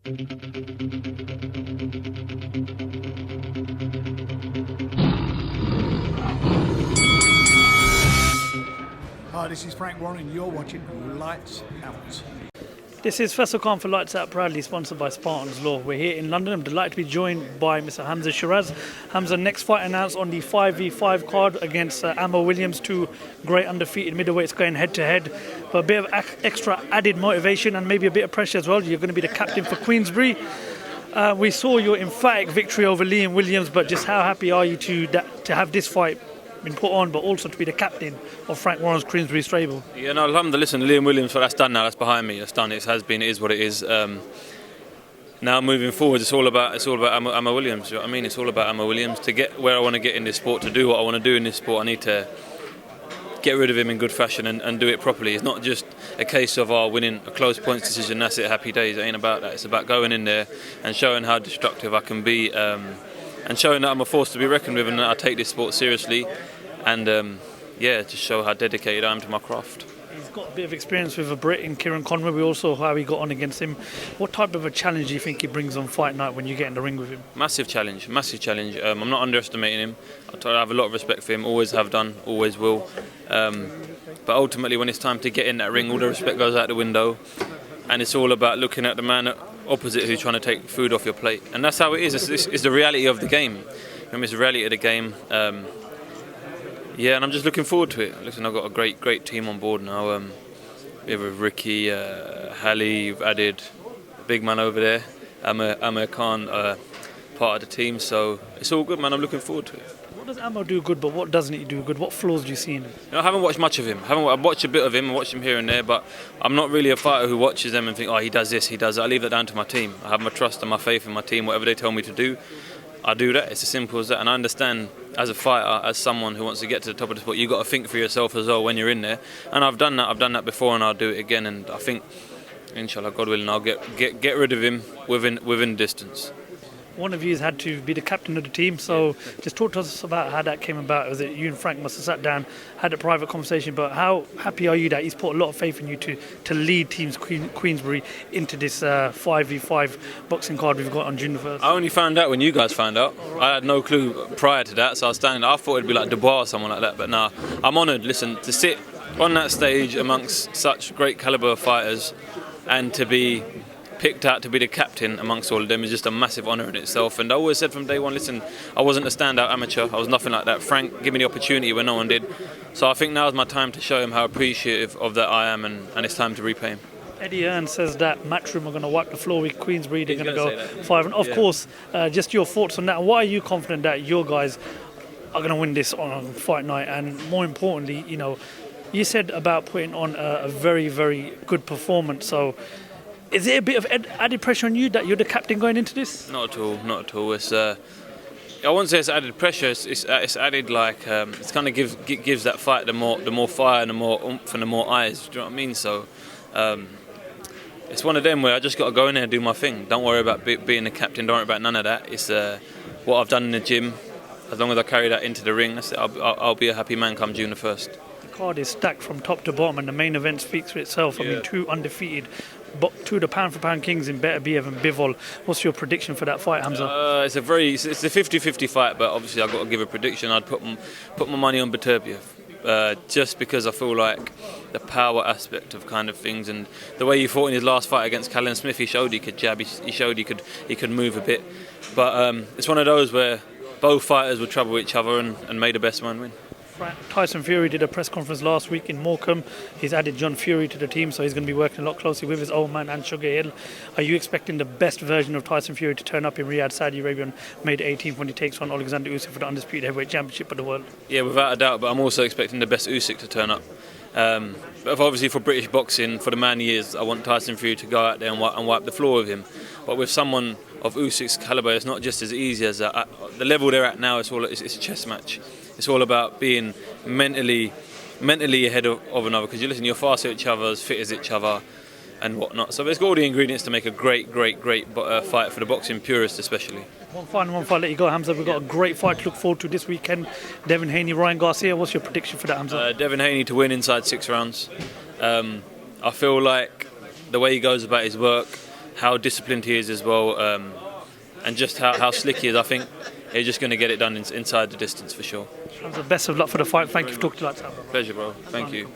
Hi, this is Frank Warren and you're watching Lights Out. This is Faisal Khan for Lights Out, proudly sponsored by Spartans Law. We're here in London. I'm delighted to be joined by Mr. Hamzah Sheeraz. Hamzah, next fight announced on the 5v5 card against Amo Williams, two great undefeated middleweights going head-to-head. For a bit of extra added motivation and maybe a bit of pressure as well, you're going to be the captain for Queensberry. We saw your emphatic victory over Amo Williams, but just how happy are you to have this fight been put on, but also to be the captain of Frank Warren's Queensberry stable? Yeah, no, alhamdulillah, listen, Amo Williams, that's done now, that's behind me, that's done, it has been, it is what it is. Now moving forward, it's all about Amo Williams, you know what I mean? It's all about Amo Williams. To get where I want to get in this sport, to do what I want to do in this sport, I need to get rid of him in good fashion and do it properly. It's not just a case of winning a close points decision, that's it, happy days. It ain't about that. It's about going in there and showing how destructive I can be, and showing that I'm a force to be reckoned with and that I take this sport seriously, and just show how dedicated I am to my craft. He's got a bit of experience with a Brit in Kieran Conway. We also how he got on against him. What type of a challenge do you think he brings on fight night when you get in the ring with him? Massive challenge. I'm not underestimating him. I have a lot of respect for him, always have done, always will. But ultimately when it's time to get in that ring, all the respect goes out the window, and it's all about looking at the man opposite who's trying to take food off your plate. And that's how it is. It's the reality of the game. It's the reality of the game. And I'm just looking forward to it. Listen, I've got a great team on board now. We have Ricky, Halley, we've added a big man over there, Amo Khan, part of the team. So it's all good, man. I'm looking forward to it. What does Amo do good, but what doesn't he do good? What flaws do you see in him? I haven't watched much of him. I've watched a bit of him, I watched him here and there, but I'm not really a fighter who watches them and think, he does this, he does that. I leave that down to my team. I have my trust and my faith in my team. Whatever they tell me to do, I do that. It's as simple as that. And I understand, as a fighter, as someone who wants to get to the top of the sport, you've got to think for yourself as well when you're in there. And I've done that before, and I'll do it again. And I think, inshallah, God willing, I'll get rid of him within distance. One of you has had to be the captain of the team, so just talk to us about how that came about. Was it you and Frank must have sat down, had a private conversation, but how happy are you that he's put a lot of faith in you to lead teams Queensberry into this 5v5 boxing card we've got on June the 1st? I only found out when you guys found out. I had no clue prior to that, so I was standing there. I thought it'd be like Dubois or someone like that, but nah, I'm honoured. Listen, to sit on that stage amongst such great calibre of fighters and to be picked out to be the captain amongst all of them is just a massive honour in itself. And I always said from day one, listen, I wasn't a standout amateur, I was nothing like that. Frank gave me the opportunity when no one did. So I think now is my time to show him how appreciative of that I am, and it's time to repay him. Eddie Earn says that Matchroom are going to wipe the floor with Queensberry, they're going to go 5. And of course, just your thoughts on that. Why are you confident that your guys are going to win this on fight night? And more importantly, you said about putting on a very, very good performance. So is it a bit of added pressure on you that you're the captain going into this? Not at all. It's I won't say it's added pressure. It's added it's kind of gives that fight the more fire and the more oomph and the more eyes. Do you know what I mean? So it's one of them where I just got to go in there and do my thing. Don't worry about being the captain. Don't worry about none of that. It's what I've done in the gym. As long as I carry that into the ring, that's it. I'll be a happy man come June the 1st. The card is stacked from top to bottom, and the main event speaks for itself. I mean, two undefeated. Two of the pound-for-pound kings in Beterbiev and Bivol. What's your prediction for that fight, Hamzah? It's a 50-50 fight, but obviously I've got to give a prediction. I'd put my money on Beterbiev, just because I feel like the power aspect of kind of things, and the way he fought in his last fight against Callum Smith, he showed he could jab, he showed he could move a bit. But it's one of those where both fighters would trouble each other and made the best man win. Tyson Fury did a press conference last week in Morecambe. He's added John Fury to the team, so he's going to be working a lot closely with his old man and Sugar Hill. Are you expecting the best version of Tyson Fury to turn up in Riyadh, Saudi Arabia on May the 18th when he takes on Alexander Usyk for the Undefeated Heavyweight Championship of the world? Yeah, without a doubt, but I'm also expecting the best Usyk to turn up. But obviously for British boxing, for the man he is, I want Tyson Fury to go out there and wipe the floor with him. But with someone of Usyk's calibre, it's not just as easy as that. The level they're at now, it's a chess match. It's all about being mentally ahead of another, because you're fast at each other, as fit as each other, and whatnot. So there's got all the ingredients to make a great fight for the boxing purist, especially. One final one before I let you go, Hamzah. We've got a great fight to look forward to this weekend. Devin Haney, Ryan Garcia. What's your prediction for that, Hamzah? Devin Haney to win inside 6 rounds. I feel like the way he goes about his work, how disciplined he is as well, and just how slick he is. I think he's just going to get it done inside the distance for sure. Hamzah, best of luck for the fight. Thank you for talking to Lights Out. Pleasure, bro. Thank you.